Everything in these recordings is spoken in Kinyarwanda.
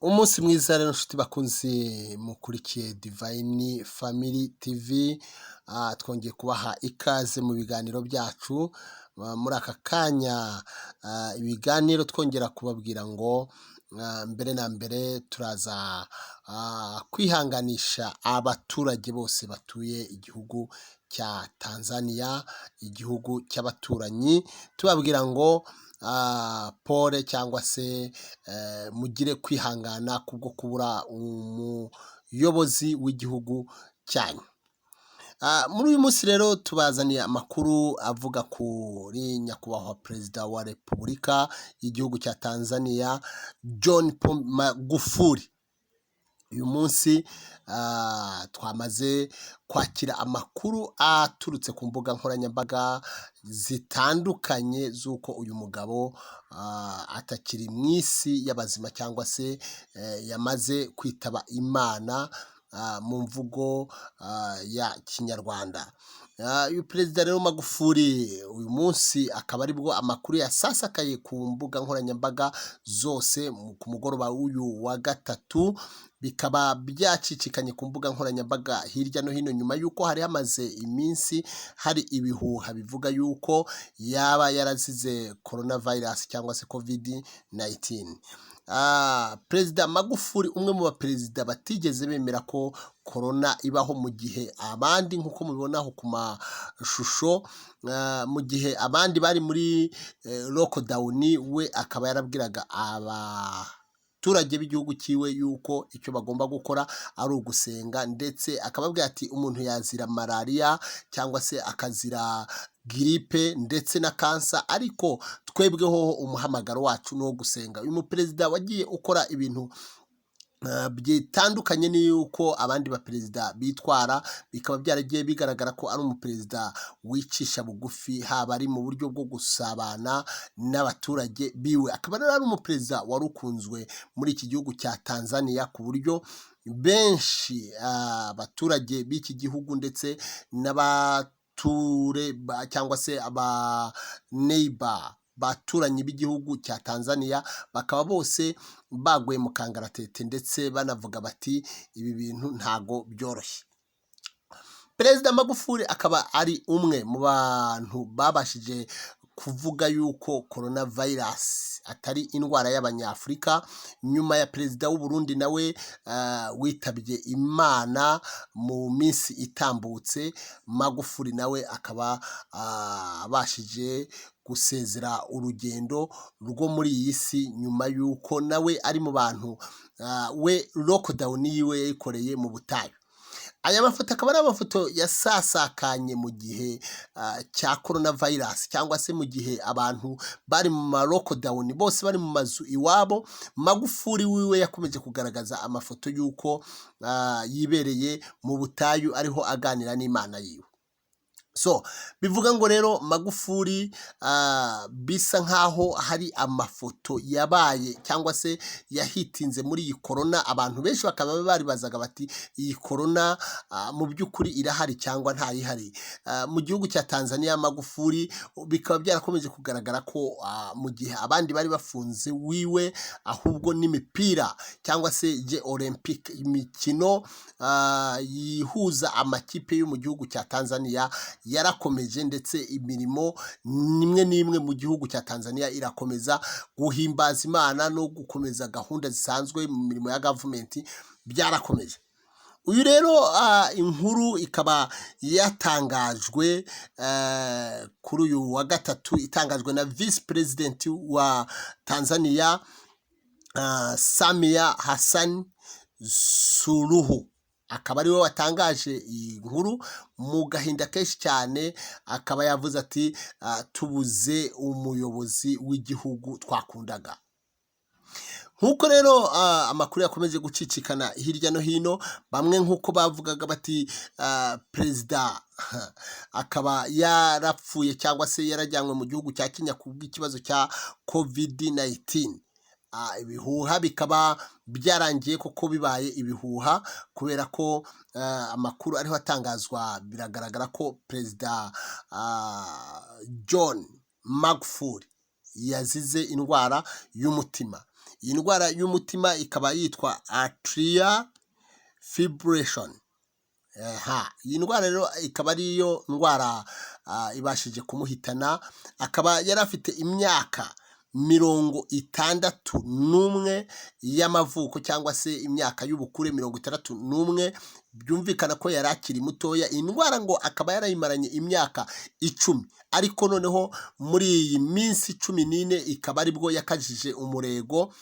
Umunsi mwiza rero nshuti bakunzi mukurikiye Divine Family TV, twongeye kubaha ikaze mu biganiro byacu. Muri aka kanya ibiganiro twongera kubabwira ngo mbere na mbere turaza kwihanganisha abaturage bose batuye igihugu cya Tanzania, igihugu cy'abaturanyi, tubabwira ngo pole cyangwa se mugire kwihangana kubwo kubura umuyobozi w'igihugu cyanyu. Muri uyu munsi rero tubazaniye amakuru avuga kuri nyakubahwa perezida wa repubulika y'igihugu cya Tanzania, John Pombe Magufuli. Uyu munsi twamaze kwakira amakuru aturutse ku mbuga nkoranyambaga zitandukanye z'uko uyu mugabo atakiri mu isi y'abazima cyangwa se yamaze kwitaba Imana mu mvugo ya Kinyarwanda. Uyu perezida rero Magufuli uyu munsi akaba aribwo amakuru yasasakaye ku mbuga nkoranyambaga zose ku mugoroba w'uyu wa gatatu, bikaba byacicikanye ku mbuga nkoranyambaga hirya no hino nyuma y'uko hari hamaze iminsi hari ibihuha bivuga y'uko yaba yarazize coronavirus cyangwa se COVID-19. Perezida Magufuli umwe mu baperezida batigeze bemera ko korona ibaho, mu gihe abandi nk'uko mubibonaho ku mashusho, mu gihe abandi bari muri lockdown, we akaba yarabwiraga abaturage b'igihugu cyiwe yuko icyo bagomba gukora ari ugusenga, ndetse akababwira ati umuntu yazira malariya cyangwa se akazira giripe ndetse na kansa, ariko twebweho umuhamagaro wacu ni uwo gusenga. Uyu muperezida wagiye ukora ibintu bitandukanye n'uko abandi baperezida bitwara, bikaba byaragiye bigaragara ko ari umuperezida wicisha bugufi, haba ari mu buryo bwo gusabana n'abaturage biwe. Akaba ari umuperezida wari ukunzwe muri iki gihugu cya Tanzania, ku buryo benshi abaturage b'iki gihugu ndetse cyangwa se aba neighbor baturanyi b'igihugu cya Tanzania bakaba bose baguye mu kangaratete, ndetse banavuga bati ibi bintu ntago byoroshye. Perezida Magufuli akaba ari umwe mu bantu babashije kuvuga yuko coronavirus atari indwara y'abanyafurika, nyuma ya perezida w'u Burundi nawe witabye Imana mu minsi itambutse. Magufuli nawe akaba abashije gusezera urugendo rwo muri iyi si, nyuma y'uko nawe ari mu bantu we lockdown yiwe yayikoreye mu butayu. Aya mafoto akaba ari amafoto yasasakanye mu gihe cya coronavirus, cyangwa se mu gihe abantu bari mu ma lockdown bose bari mu mazu iwabo. Magufuli wiwe yakomeje kugaragaza amafoto y'uko yibereye mu butayu ariho aganira n'Imana yiwe. So bivuga ngo rero Magufuli bisa nkaho hari amafoto yabaye cyangwa se yahitinze muri iyi korona. Abantu benshi bakaba baribazaga bati iyi korona mu by'ukuri irahari cyangwa ntayihari. Mu gihugu cya Tanzania Magufuli bikaba byarakomeje kugaragara ko mu gihe abandi bari bafunze, wiwe ahubwo n'imipira cyangwa se Olympic, imikino yihuza amakipe yo mu gihugu cya Tanzania yarakomeje, ndetse imirimo nimwe n'imwe mu gihugu cya Tanzania irakomeza guhimbaza Imana no gukomeza gahunda zisanzwe mu mirimo ya gavumenti, byarakomeje. Uyu rero inkuru ikaba yatangajwe kuri uyu wa gatatu, itangajwe na Vice President wa Tanzania Samia Hassan Suluhu. Akaba ariwe watangaje iyi nkuru mu gahinda kenshi cyane, akaba yavuze ati tubuze umuyobozi w'igihugu twakundaga. Nk'uko rero amakuru yakomeje gucicikana hirya no hino, bamwe nk'uko bavugaga bati perezida akaba yarapfuye cyangwa se yarajyanywe mu gihugu cya Kenya kubw'ikibazo cya COVID-19. Ibihuha bikaba byarangiye koko bibaye ibihuha, kubera ko amakuru ariho atangazwa biragaragara ko perezida John Magufuli yazize indwara y'umutima. iyi ndwara y'umutima ikaba yitwa atrial fibrillation. Iyi ndwara rero ikaba ariyo ndwara ibashije kumuhitana, akaba yari afite imyaka 61 y'amavuko cyangwa se imyaka y'ubukure 61. Byumvikana ko yari akiri mutoya. Iyi ndwara ngo akaba yarayimaranye imyaka 10, ariko noneho muri iyi minsi 14 ikaba aribwo yakajije umurego,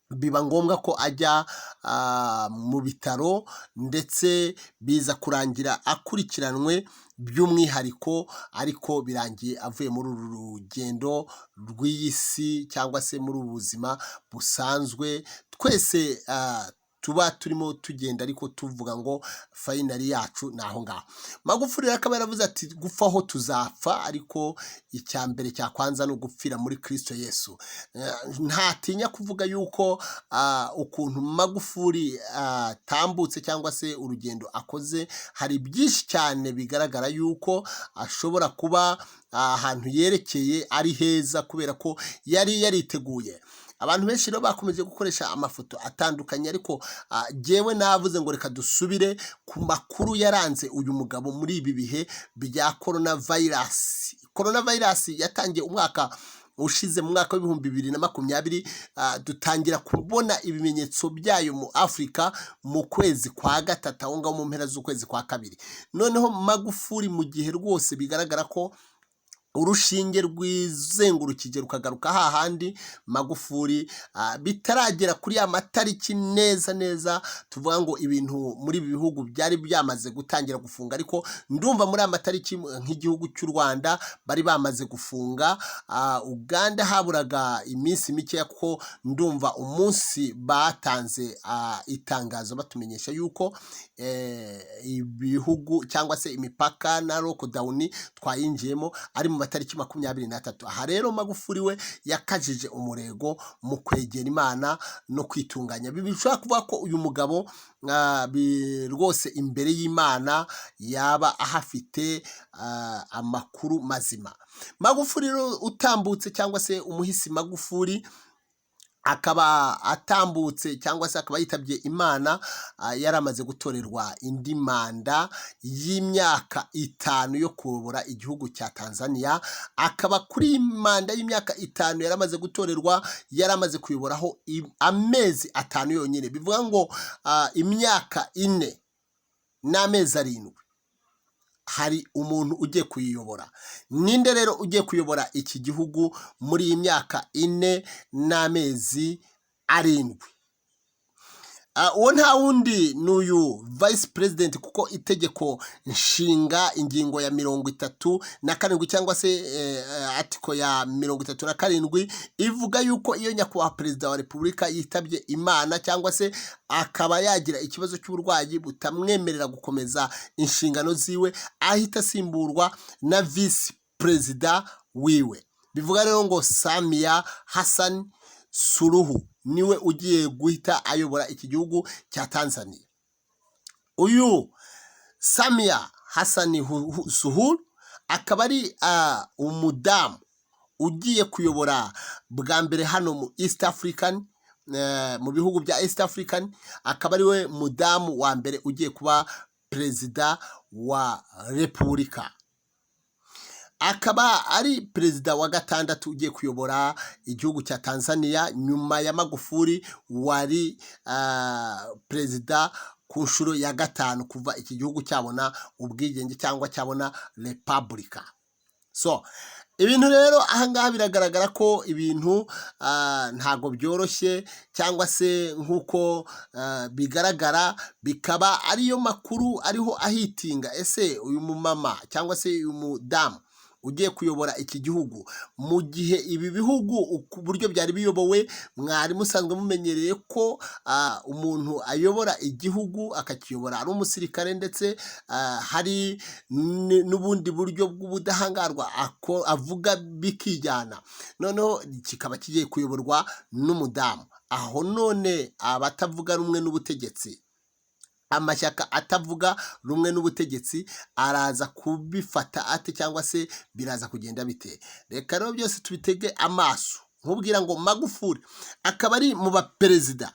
biba ngombwa ko ajya mu bitaro, ndetse biza kurangira akurikiranwe by'umwihariko, ariko birangiye avuye muri uru rugendo rw'iyi si cyangwa se muri ubu buzima busanzwe twese tuba turimo tugenda, ariko tuvuga ngo fayinali yacu ni aho ngaho. Magufuli rero akaba yaravuze ati gupfa aho tuzapfa, ariko icya mbere cyakwanza ni ugupfira muri Kristo Yesu. Ntatinya kuvuga yuko ukuntu Magufuli atambutse cyangwa se urugendo akoze, hari byinshi cyane bigaragara yuko ashobora kuba ahantu yerekeye ari heza, kubera ko yari yariteguye. Abantu benshi rero bakomeje gukoresha amafoto atandukanye, ariko jyewe navuze ngo reka dusubire ku makuru yaranze uyu mugabo muri ibi bihe bya coronavirus. Coronavirus yatangiye umwaka ushize, mu mwaka w'ibihumbi 2020. Dutangira kubona ibimenyetso byayo mu Afurika mu kwezi kwa gatatu, aho ngaho mu mpera z'ukwezi kwa kabiri. Noneho Magufuli mu gihe rwose bigaragara ko urushinge rwizengurukije rukagaruka hahandi, Magufuli bitaragera kuri ya matariki neza tuvuga ngo ibintu muri ibi bihugu byari byamaze gutangira gufunga, ariko ndumva muri aya matariki nk'igihugu cy'u Rwanda bari bamaze gufunga. Uganda haburaga iminsi mikeya, kuko ndumva umunsi batanze itangazo batumenyesha yuko ibihugu cyangwa se imipaka na lockdown twayinjiyemo ari mu matariki 23. Aha rero Magufuli we yakajije umurego mu kwegera Imana no kwitunganya. Bishobora kuvuga ko uyu mugabo rwose imbere y'Imana yaba ahafite amakuru mazima. Magufuli rero utambutse cyangwa se umuhisi Magufuli akaba atambutse cyangwa se akaba yitabye Imana, yaramaze gutorerwa indi manda y'imyaka 5 yo kuyobora igihugu cya Tanzania. Akaba kuri manda y'imyaka 5 yaramaze gutorerwa, yaramaze kuyoboraho amezi 5 yonyine. Bivuga ngo imyaka 4 n'amezi 7 hari umuntu ugiye kuyiyobora. Ninde rero ugiye kuyobora iki gihugu muri iyi myaka 4 n'amezi 7? Uwo nta wundi n'uyu vice president, kuko itegeko nshinga ingingo ya 37 cyangwa se article ya 37 ivuga yuko iyo nyakubahwa perezida wa repubulika yitabye Imana cyangwa se akaba yagira ikibazo cy'uburwayi butamwemerera gukomeza inshingano ziwe, ahita asimburwa na vice perezida wiwe. Bivuga rero ngo Samia Hassan Suluhu niwe ugiye guhita ayobora iki gihugu cya Tanzania. Uyu Samia Hassan Suluhu akaba ari umudamu ugiye kuyobora bwa mbere hano mu East African, mu bihugu bya East African. Akaba ari we mudamu wa mbere ugiye kuba perezida wa repubulika. Akaba ari perezida wa 6 ugiye kuyobora igihugu cya Tanzania, nyuma ya Magufuli wari perezida ku nshuro ya 5 kuva iki gihugu cyabona ubwigenge cyangwa cyabona repubulika. So ibintu rero ahangaha biragaragara ko ibintu ntago byoroshye, cyangwa se nk'uko bigaragara bikaba ariyo makuru ariho ahitinga. Ese uyu mumama cyangwa se uyu mudamu ugiye kuyobora iki gihugu, mu gihe ibi bihugu uburyo byari biyobowe mwari musanzwe mumenyereye ko umuntu ayobora igihugu akakiyobora ari umusirikare, ndetse hari n'ubundi buryo bw'ubudahangarwa avuga bikijyana. Noneho kikaba kigiye kuyoborwa n'umudamu. Aho none abatavuga rumwe n'ubutegetsi, amashyaka atavuga rumwe n'ubutegetsi araza kubifata ate, cyangwa se biraza kugenda bite? Reka rero byose tubitege amaso nkubwira ngo Magufuli akaba ari mu baperezida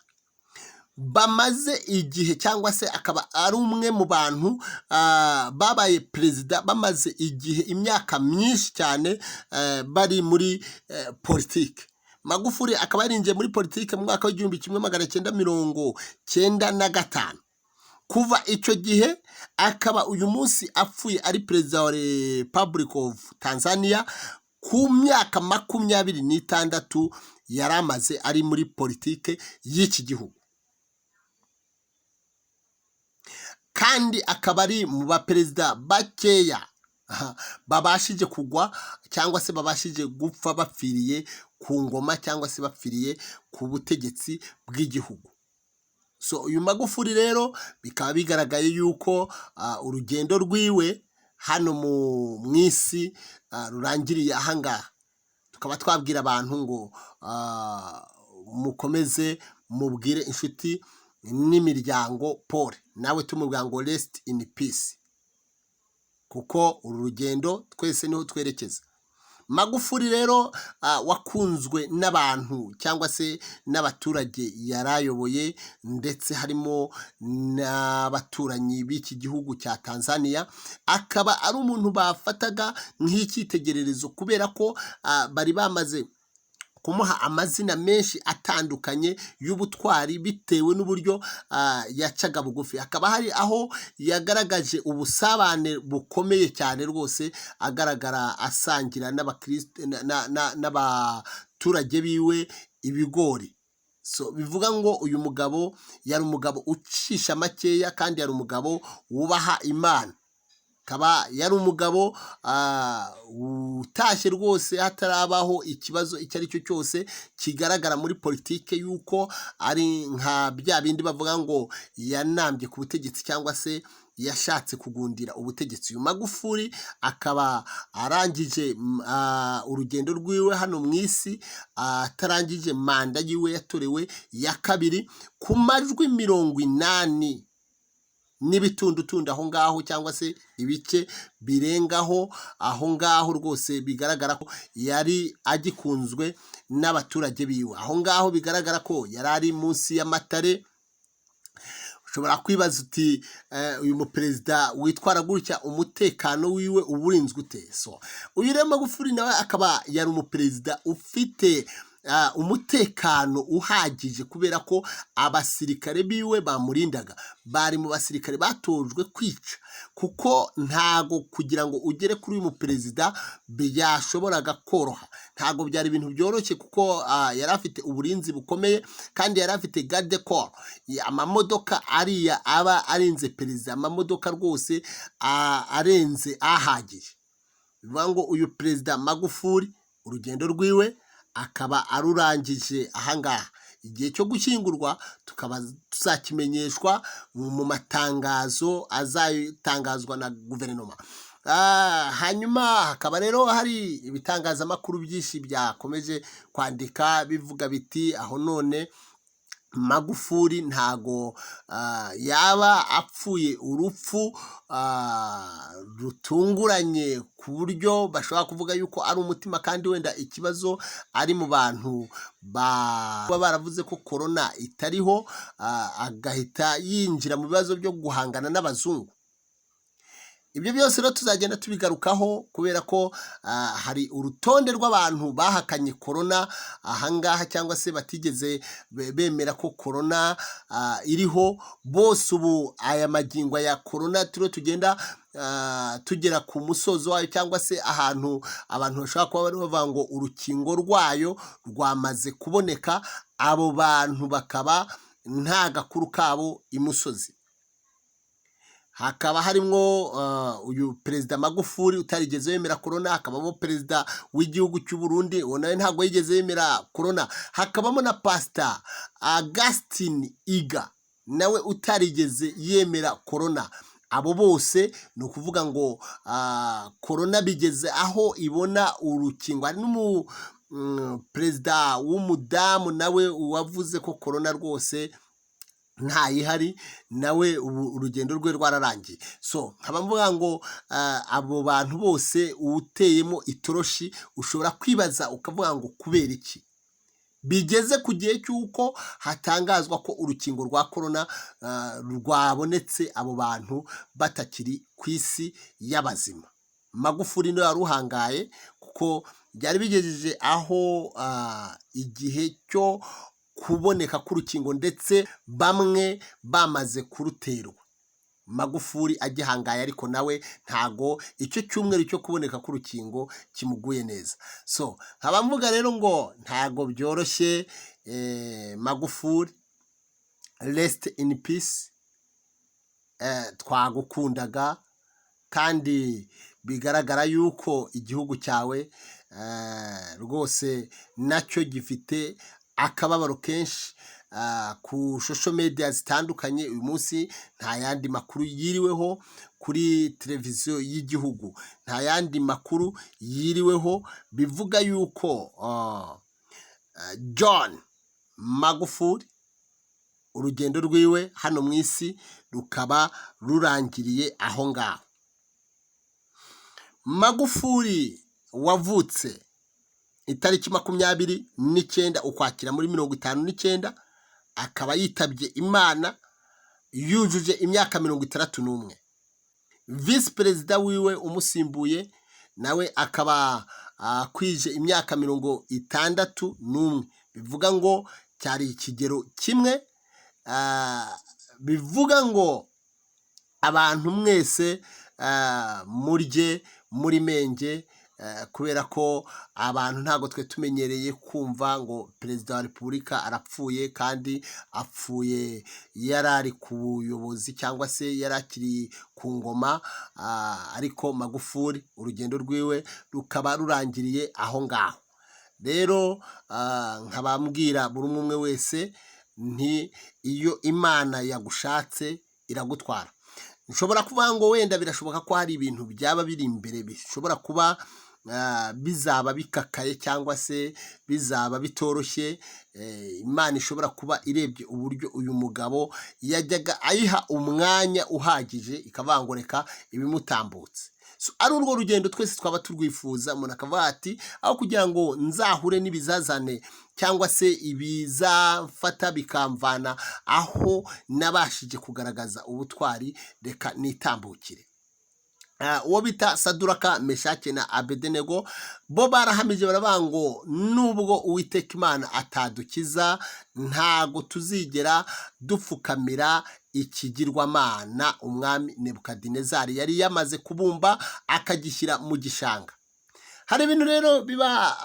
bamaze igihe cyangwa se akaba ari umwe mu bantu babaye perezida bamaze igihe imyaka myinshi cyane bari muri politiki. Magufuli akaba yarinjiye muri politiki mu mwaka w'1995. Kuva icyo gihe akaba uyu munsi apfuye ari perezida wa Republic of Tanzania ku myaka 26 yari amaze ari muri politiki y'iki gihugu, kandi akaba ari mu baperezida bakeya babashije kugwa cyangwa se babashije gupfa bapfiriye ku ngoma cyangwa se bapfiriye ku butegetsi bw'igihugu. So uyu Magufuli rero bikaba bigaragaye yuko urugendo rwiwe hano mu isi rurangiriye ahangaha. Tukaba twabwira abantu ngo mukomeze mubwire inshuti n'imiryango pole, nawe tumubwira ngo rest in peace, kuko uru rugendo twese niho twerekeza. Magufuli rero wakunzwe n'abantu cyangwa se n'abaturage yarayoboye, ndetse harimo n'abaturanyi b'iki gihugu cya Tanzania. Akaba ari umuntu bafataga nk'icyitegererezo kubera ko bari bamaze kumuha amazina menshi atandukanye y'ubutwari bitewe n'uburyo yacaga bugufi. Hakaba hari aho yagaragaje ubusabane bukomeye cyane rwose, agaragara asangira n'abaturage biwe ibigori. So bivuga ngo uyu mugabo yari umugabo ucisha makeya, kandi yari umugabo wubaha Imana. Akaba yari umugabo utashye rwose hatarabaho ikibazo icyo ari cyo cyose kigaragara muri politike, yuko ari nka bya bindi bavuga ngo yanambye ku butegetsi cyangwa se yashatse kugundira ubutegetsi. Uyu Magufuli akaba arangije urugendo rwiwe hano mu isi, atarangije manda yiwe yatorewe ya kabiri ku majwi 80 n'ibitundutundu aho ngaho, cyangwa se ibice birengaho aho ngaho rwose. Bigaragara ko yari agikunzwe n'abaturage biwe. Aho ngaho bigaragara ko yari ari munsi y'amatare. Ushobora kwibaza uti uyu muperezida witwara gutya umutekano wiwe uburinzwe ute? So uyu rero Magufuli nawe akaba yari umuperezida ufite umutekano uhagije, kubera ko abasirikare biwe bamurindaga bari mu basirikare batojwe kwica, kuko ntago kugira ngo ugere kuri uyu muperezida byashoboraga koroha. Ntago byari ibintu byoroshye, kuko yari afite uburinzi bukomeye, kandi yari afite garde corps, amamodoka ariya aba arenze perezida, amamodoka rwose arenze ahagije. Bivuga ngo uyu perezida Magufuli urugendo rwiwe akaba arurangije ahangaha. Igihe cyo gushyingurwa tukaba tuzakimenyeshwa mu matangazo azatangazwa na guverinoma. Hanyuma hakaba rero hari ibitangazamakuru byinshi byakomeje kwandika bivuga biti aho none Magufuli ntago yaba apfuye urupfu rutunguranye, ku buryo bashobora kuvuga yuko ari umutima, kandi wenda ikibazo ari mu bantu baba baravuze ko corona itariho, agahita yinjira mu bibazo byo guhangana n'abazungu. Ibyo byose rero tuzagenda tubigarukaho, kubera ko hari urutonde rw'abantu bahakanye corona ahangaha, cyangwa se batigeze bemera ko corona iriho. Bose ubu aya magingo ya corona turiho tugenda tugera ku musozo wayo, cyangwa se ahantu abantu bashobora kuba bari bavuga ngo urukingo rwayo rwamaze kuboneka, abo bantu bakaba nta gakuru kabo imusozi. Hakaba harimo uyu perezida Magufuli utarigeze yemera corona, hakabamo perezida w'igihugu cy'u Burundi nawe ntabwo yigeze yemera corona, hakabamo na Pastor Augustin Iga nawe utarigeze yemera corona. Abo bose ni ukuvuga ngo corona bigeze aho ibona urukingo. Hari perezida w'umudamu nawe wavuze ko corona rwose ntayihari, nawe urugendo rwe rwararangiye. So nkaba mvuga ngo abo bantu bose uteyemo itoroshi ushobora kwibaza ukavuga ngo kubera iki? bigeze ku gihe cy'uko hatangazwa ko urukingo rwa korona rwabonetse, abo bantu batakiri ku isi y'abazima. Magufuli niwe wari uhangaye kuko byari bigejeje aho igihe cyo kuboneka k'urukingo ndetse bamwe bamaze kuruterwa. Magufuli agihangaye, ariko nawe ntago icyo cyumweru cyo kuboneka k'urukingo kimuguye neza. So nkaba mvuga rero ngo ntago byoroshye. Magufuli, rest in peace. Twagukundaga kandi bigaragara yuko igihugu cyawe rwose nacyo gifite akababaro kenshi. Ku social media zitandukanye uyu munsi nta yandi makuru yiriweho kuri televiziyo y'igihugu, nta yandi makuru yiriweho bivuga yuko John Magufuli urugendo rwiwe hano mu isi rukaba rurangiriye aho ngaho. Magufuli wavutse itariki 29 Ukwakira muri 59, akaba yitabye Imana yujuje imyaka 61. Vice Perezida wiwe umusimbuye nawe akaba kwije imyaka 61. Bivuga ngo cyari ikigero kimwe. Bivuga ngo abantu mwese murye muri menge, kubera ko abantu ntago twe tumenyereye kumva ngo Perezida wa Repubulika arapfuye, kandi apfuye yarari ku buyobozi cyangwa se yarakiri ku ngoma. Ariko Magufuli urugendo rwiwe rukaba rurangiriye aho ngaho. Rero nkabambwira buri umwe wese nti iyo Imana yagushatse iragutwara. Nshobora kuvuga ngo wenda birashoboka ko hari ibintu byaba biri imbere bishobora kuba bizaba bikakaye cyangwa se bizaba bitoroshye. Imana ishobora kuba irebye uburyo uyu mugabo yajyaga ayiha umwanya uhagije, ikavangoreka ibimutambutse. Ari urwo rugendo twese twaba turwifuza. Umuntu akavuga ati aho kugira ngo nzahure n'ibizazane cyangwa se ibizafata bikamvana aho nabashije kugaragaza ubutwari, reka nitambukire. Uwo bita Saduraka, Meshake na Abedenego bo barahamije baravuga ngo nubwo Uwiteka Imana atadukiza, ntago tuzigera dupfukamira ikigirwamana umwami Nebukadinezari yari yamaze kubumba akagishyira mu gishanga. Hari ibintu rero biba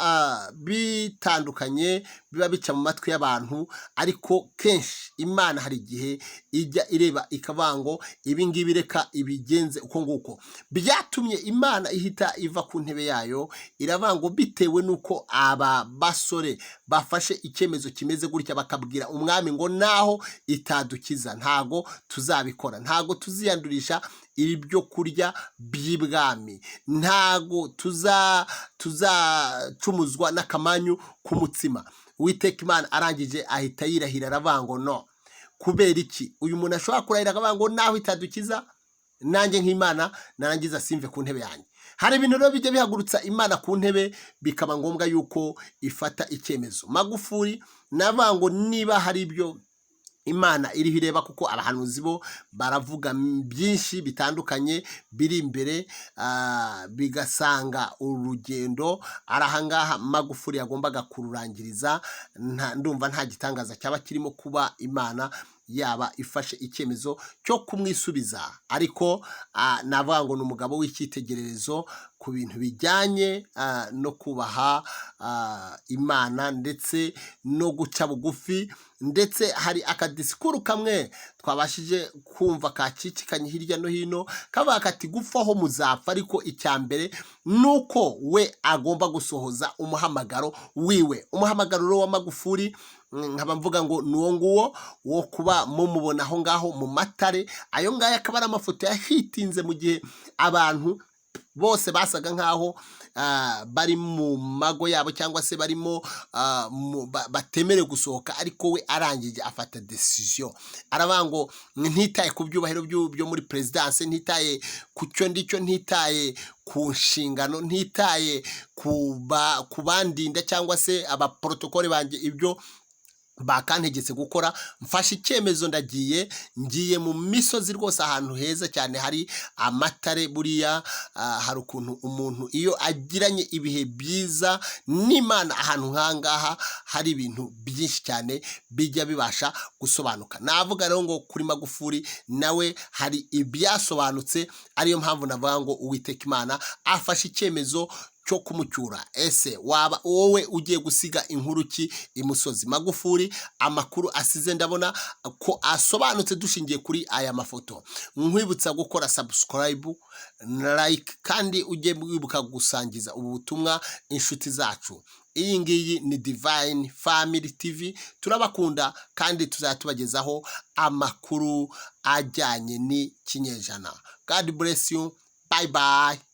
bitandukanye, biba bica mu matwi y'abantu, ariko kenshi Imana hari igihe ijya ireba ikavuga ngo ibi ngibi reka ibigenze uko nguko. Byatumye Imana ihita iva ku ntebe yayo, iravuga ngo bitewe n'uko aba basore bafashe icyemezo kimeze gutya, bakabwira umwami ngo naho itadukiza ntago tuzabikora, ntago tuziyandurisha iri byo kurya by'ibwami, ntago tuzacumuzwa n'akamanyu k'umutsima. Uwiteka Imana arangije ahita yirahira aravuga ngo no. Kubera iki? Uyu muntu ashobora kurahira akavuga ngo naho itadukiza, nanjye nk'Imana narangiza simve ku ntebe yanjye. Hari ibintu rero bijya bihagurutsa Imana ku ntebe, bikaba ngombwa yuko ifata icyemezo. Magufuli navuga ngo niba hari ibyo Imana iriho ireba, kuko abahanuzi bo baravuga byinshi bitandukanye biri imbere, bigasanga urugendo arahangaha Magufuli yagombaga kururangiriza. Ndumva nta gitangaza cyaba kirimo kuba Imana yaba ifashe icyemezo cyo kumwisubiza. Ariko navuga ngo ni umugabo w'icyitegererezo ku bintu bijyanye no kubaha Imana ndetse no guca bugufi. Ndetse hari akadisikuru kamwe twabashije kumva kacicikanye hirya no hino, kavuga kati gupfaho muzapfa, ariko icya mbere nuko we agomba gusohoza umuhamagaro wiwe. Umuhamagaro wa Magufuli nkaba mvuga ngo nuwo nguwo wo kuba mumubona aho ngaho mu matare. Ayo ngayo akaba ari amafoto yahitinze mu gihe abantu bose basaga nkaho bari mu mago yabo cyangwa se barimo batemerewe gusohoka, ariko we arangije afata decision aravuga ngo ntitaye ku byubahiro byo muri presidence, ntitaye ku cyo ndicyo, ntitaye ku nshingano, ntitaye ku bandinda cyangwa se abaprotokole banjye ibyo bakantegetse gukora, mfashe icyemezo ngiye mu misozi rwose, ahantu heza cyane hari amatare. Buriya hari ukuntu umuntu iyo agiranye ibihe byiza n'Imana ahantu nk'ahangaha hari ibintu byinshi cyane bijya bibasha gusobanuka. Navuga rero ngo kuri Magufuli nawe hari ibyasobanutse, ariyo mpamvu navuga ngo Uwiteka Imana afashe icyemezo cyo kumucyura. Ese waba wowe ugiye gusiga inkuru ki imusozi? Magufuli amakuru asize ndabona ko asobanutse dushingiye kuri aya mafoto. Nkwibutsa gukora subscribe, like, kandi ujye wibuka gusangiza ubu butumwa inshuti zacu. Iyi ngiyi ni Divine Family TV, turabakunda kandi tuzatubagezaho amakuru ajyanye n'ikinyejana. God bless you. Bye bye.